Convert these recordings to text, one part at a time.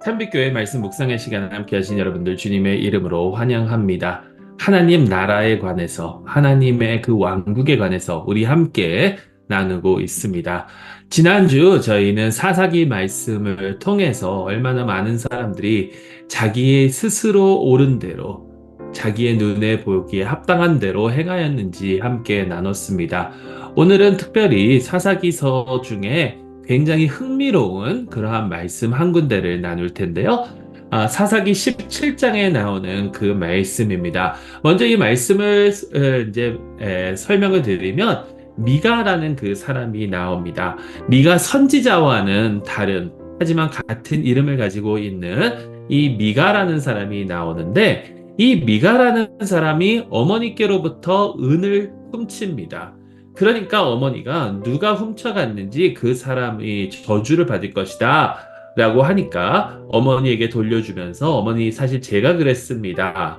참빛교회 말씀 묵상의 시간 함께 하신 여러분들 주님의 이름으로 환영합니다. 하나님 나라에 관해서, 하나님의 그 왕국에 관해서 우리 함께 나누고 있습니다. 지난주 저희는 사사기 말씀을 통해서 얼마나 많은 사람들이 자기의 스스로 옳은 대로, 자기의 눈에 보기에 합당한 대로 행하였는지 함께 나눴습니다. 오늘은 특별히 사사기서 중에 굉장히 흥미로운 그러한 말씀 한 군데를 나눌 텐데요. 사사기 17장에 나오는 그 말씀입니다. 먼저 이 말씀을 설명을 드리면 미가라는 그 사람이 나옵니다. 미가 선지자와는 다른 하지만 같은 이름을 가지고 있는 이 미가라는 사람이 나오는데 이 미가라는 사람이 어머니께로부터 은을 훔칩니다. 그러니까 어머니가 누가 훔쳐갔는지 그 사람이 저주를 받을 것이다 라고 하니까 어머니에게 돌려주면서 어머니 사실 제가 그랬습니다.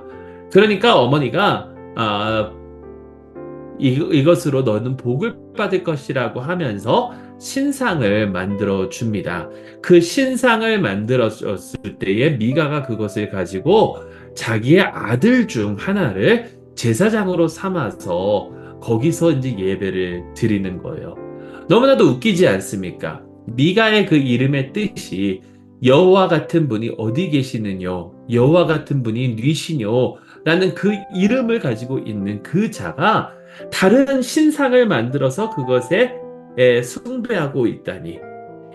그러니까 어머니가 이것으로 너는 복을 받을 것이라고 하면서 신상을 만들어 줍니다. 그 신상을 만들어 줬을 때에 미가가 그것을 가지고 자기의 아들 중 하나를 제사장으로 삼아서 거기서 이제 예배를 드리는 거예요. 너무나도 웃기지 않습니까? 미가의 그 이름의 뜻이 여호와 같은 분이 어디 계시느뇨? 여호와 같은 분이 뉘시뇨? 라는 그 이름을 가지고 있는 그 자가 다른 신상을 만들어서 그것에 숭배하고 있다니.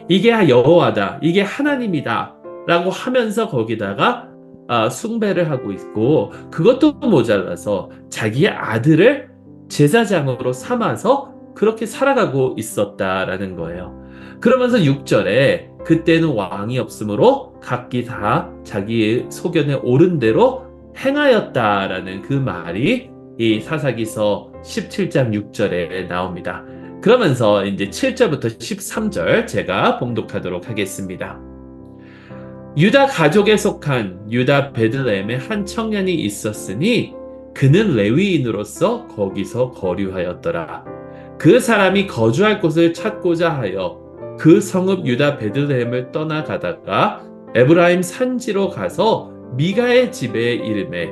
이게 여호와다. 이게 하나님이다. 라고 하면서 거기다가 숭배를 하고 있고 그것도 모자라서 자기의 아들을 제사장으로 삼아서 그렇게 살아가고 있었다라는 거예요. 그러면서 6절에 그때는 왕이 없으므로 각기 다 자기의 소견에 옳은 대로 행하였다라는 그 말이 이 사사기서 17장 6절에 나옵니다. 그러면서 이제 7절부터 13절 제가 봉독하도록 하겠습니다. 유다 가족에 속한 유다 베들레헴에 한 청년이 있었으니 그는 레위인으로서 거기서 거류하였더라. 그 사람이 거주할 곳을 찾고자 하여 그 성읍 유다 베들레헴을 떠나가다가 에브라임 산지로 가서 미가의 집에 이르매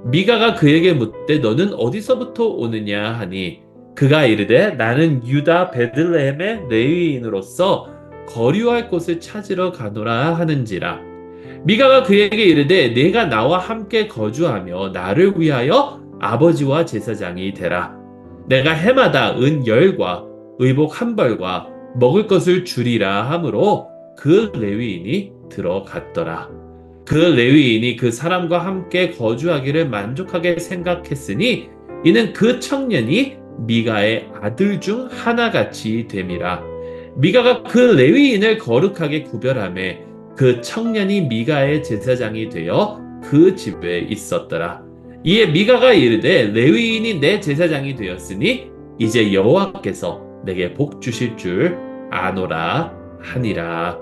미가가 그에게 묻되 너는 어디서부터 오느냐 하니 그가 이르되 나는 유다 베들레헴의 레위인으로서 거류할 곳을 찾으러 가노라 하는지라. 미가가 그에게 이르되 내가 나와 함께 거주하며 나를 위하여 아버지와 제사장이 되라. 내가 해마다 은 10과 의복 1벌과 먹을 것을 주리라 하므로 그 레위인이 들어갔더라. 그 레위인이 그 사람과 함께 거주하기를 만족하게 생각했으니 이는 그 청년이 미가의 아들 중 하나같이 됨이라. 미가가 그 레위인을 거룩하게 구별하매 그 청년이 미가의 제사장이 되어 그 집에 있었더라. 이에 미가가 이르되 레위인이 내 제사장이 되었으니 이제 여호와께서 내게 복 주실 줄 아노라 하니라.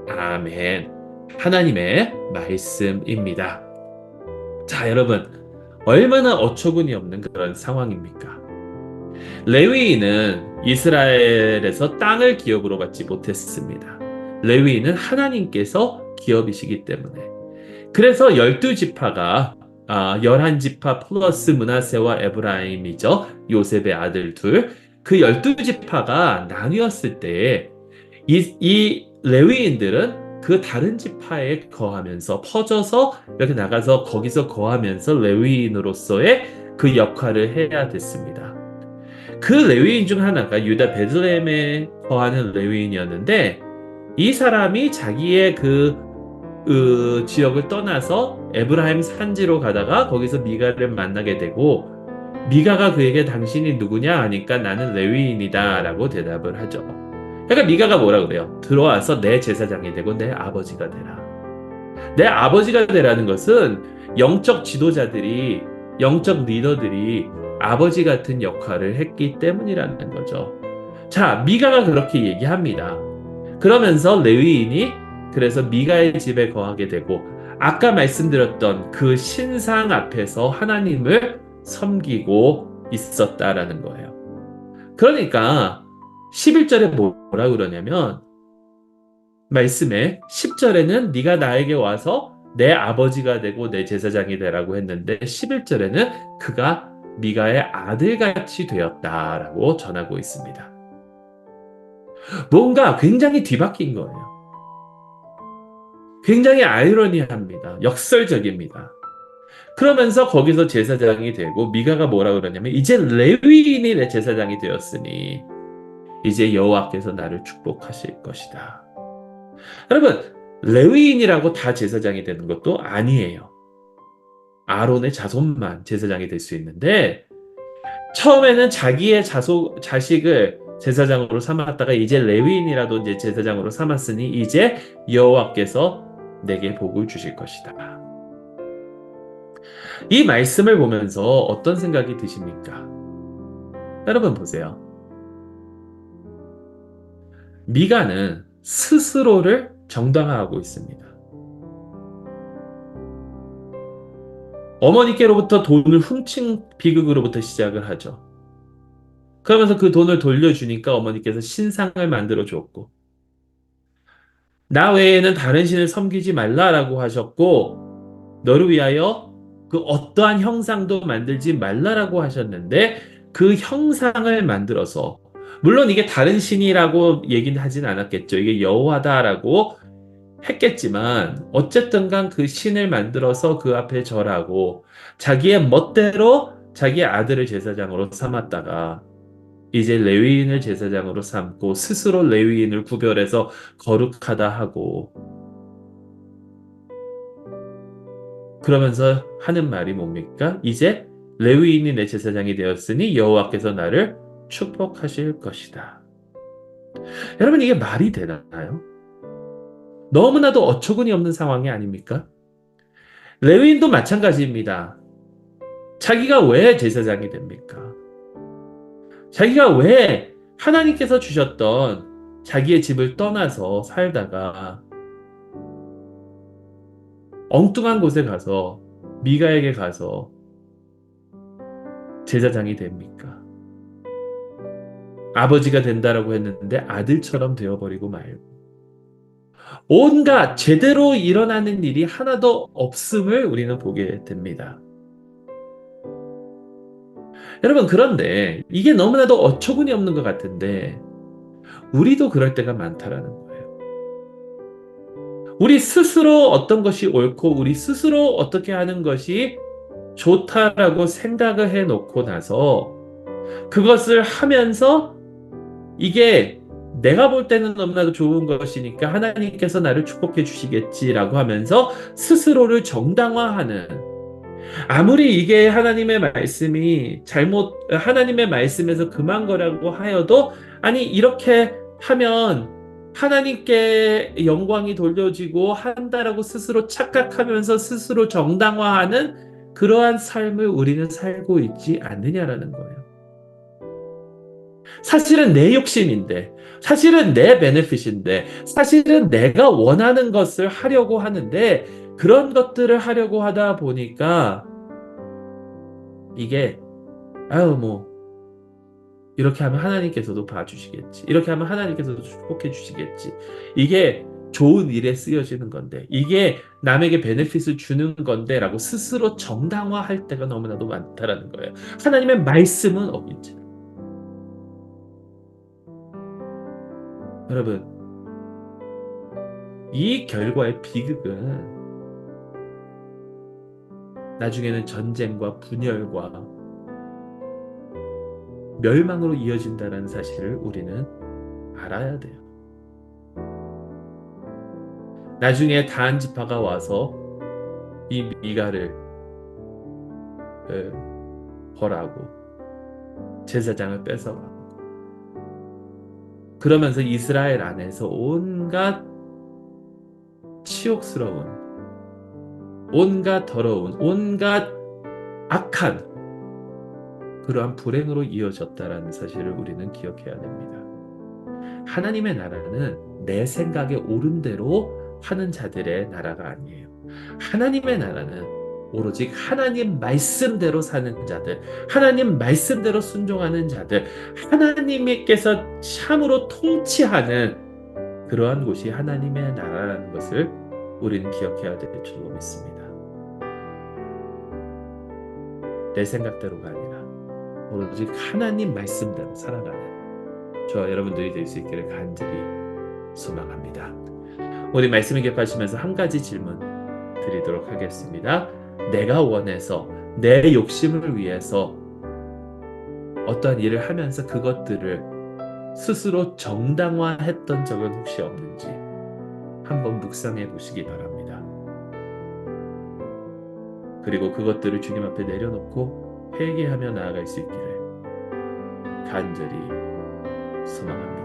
아멘. 하나님의 말씀입니다. 자, 여러분, 얼마나 어처구니 없는 그런 상황입니까? 레위인은 이스라엘에서 땅을 기업으로 받지 못했습니다. 레위인은 하나님께서 기업이시기 때문에. 그래서 12지파가 11지파 플러스 므낫세와 에브라임이죠. 요셉의 아들 둘. 그 12지파가 나뉘었을 때 이 레위인들은 그 다른 지파에 거하면서 퍼져서 이렇게 나가서 거기서 거하면서 레위인으로서의 그 역할을 해야 됐습니다. 그 레위인 중 하나가 유다 베들레헴에 거하는 레위인이었는데 이 사람이 자기의 그 지역을 떠나서 에브라임 산지로 가다가 거기서 미가를 만나게 되고 미가가 그에게 당신이 누구냐 하니까 나는 레위인이다 라고 대답을 하죠. 그러니까 미가가 뭐라 그래요? 들어와서 내 제사장이 되고 내 아버지가 되라. 내 아버지가 되라는 것은 영적 지도자들이 영적 리더들이 아버지 같은 역할을 했기 때문이라는 거죠. 자, 미가가 그렇게 얘기합니다. 그러면서 레위인이 그래서 미가의 집에 거하게 되고 아까 말씀드렸던 그 신상 앞에서 하나님을 섬기고 있었다라는 거예요. 그러니까 11절에 뭐라 그러냐면 말씀에 10절에는 네가 나에게 와서 내 아버지가 되고 내 제사장이 되라고 했는데 11절에는 그가 미가의 아들같이 되었다라고 전하고 있습니다. 뭔가 굉장히 뒤바뀐 거예요. 굉장히 아이러니합니다. 역설적입니다. 그러면서 거기서 제사장이 되고 미가가 뭐라 그러냐면 이제 레위인이 내 제사장이 되었으니 이제 여호와께서 나를 축복하실 것이다. 여러분, 레위인이라고 다 제사장이 되는 것도 아니에요. 아론의 자손만 제사장이 될 수 있는데 처음에는 자기의 자식을 제사장으로 삼았다가 이제 레위인이라도 이제 제사장으로 삼았으니 이제 여호와께서 내게 복을 주실 것이다. 이 말씀을 보면서 어떤 생각이 드십니까? 여러분 보세요. 미가는 스스로를 정당화하고 있습니다. 어머니께로부터 돈을 훔친 비극으로부터 시작을 하죠. 그러면서 그 돈을 돌려주니까 어머니께서 신상을 만들어 줬고, 나 외에는 다른 신을 섬기지 말라라고 하셨고, 너를 위하여 그 어떠한 형상도 만들지 말라라고 하셨는데, 그 형상을 만들어서, 물론 이게 다른 신이라고 얘기는 하진 않았겠죠. 이게 여호와다라고 했겠지만, 어쨌든 간 그 신을 만들어서 그 앞에 절하고, 자기의 멋대로 자기의 아들을 제사장으로 삼았다가, 이제 레위인을 제사장으로 삼고 스스로 레위인을 구별해서 거룩하다 하고 그러면서 하는 말이 뭡니까? 이제 레위인이 내 제사장이 되었으니 여호와께서 나를 축복하실 것이다. 여러분 이게 말이 되나요? 너무나도 어처구니 없는 상황이 아닙니까? 레위인도 마찬가지입니다. 자기가 왜 제사장이 됩니까? 자기가 왜 하나님께서 주셨던 자기의 집을 떠나서 살다가 엉뚱한 곳에 가서 미가에게 가서 제사장이 됩니까? 아버지가 된다라고 했는데 아들처럼 되어버리고 말고 온갖 제대로 일어나는 일이 하나도 없음을 우리는 보게 됩니다. 여러분 그런데 이게 너무나도 어처구니 없는 것 같은데 우리도 그럴 때가 많다라는 거예요. 우리 스스로 어떤 것이 옳고 우리 스스로 어떻게 하는 것이 좋다라고 생각을 해놓고 나서 그것을 하면서 이게 내가 볼 때는 너무나도 좋은 것이니까 하나님께서 나를 축복해 주시겠지라고 하면서 스스로를 정당화하는 아무리 이게 하나님의 말씀이 하나님의 말씀에서 금한 거라고 하여도 아니 이렇게 하면 하나님께 영광이 돌려지고 한다라고 스스로 착각하면서 스스로 정당화하는 그러한 삶을 우리는 살고 있지 않느냐라는 거예요. 사실은 내 욕심인데, 사실은 내 베네핏인데, 사실은 내가 원하는 것을 하려고 하는데, 그런 것들을 하려고 하다 보니까, 이게, 이렇게 하면 하나님께서도 봐주시겠지. 이렇게 하면 하나님께서도 축복해 주시겠지. 이게 좋은 일에 쓰여지는 건데, 이게 남에게 베네핏을 주는 건데, 라고 스스로 정당화할 때가 너무나도 많다라는 거예요. 하나님의 말씀은 어긴지. 여러분, 이 결과의 비극은 나중에는 전쟁과 분열과 멸망으로 이어진다는 사실을 우리는 알아야 돼요. 나중에 다한 지파가 와서 이 미가를 벌하고 제사장을 뺏어가고 그러면서 이스라엘 안에서 온갖 치욕스러운, 온갖 더러운, 온갖 악한 그러한 불행으로 이어졌다라는 사실을 우리는 기억해야 됩니다. 하나님의 나라는 내 생각에 옳은 대로 하는 자들의 나라가 아니에요. 하나님의 나라는 오로지 하나님 말씀대로 사는 자들, 하나님 말씀대로 순종하는 자들, 하나님께서 참으로 통치하는 그러한 곳이 하나님의 나라라는 것을 우리는 기억해야 될 줄로 믿습니다. 내 생각대로가 아니라 오로지 하나님 말씀대로 살아가는 저와 여러분들이 될 수 있기를 간절히 소망합니다. 우리 말씀을 기억하시면서 한 가지 질문 드리도록 하겠습니다. 내가 원해서 내 욕심을 위해서 어떠한 일을 하면서 그것들을 스스로 정당화했던 적은 혹시 없는지 한번 묵상해 보시기 바랍니다. 그리고 그것들을 주님 앞에 내려놓고 회개하며 나아갈 수 있기를 간절히 소망합니다.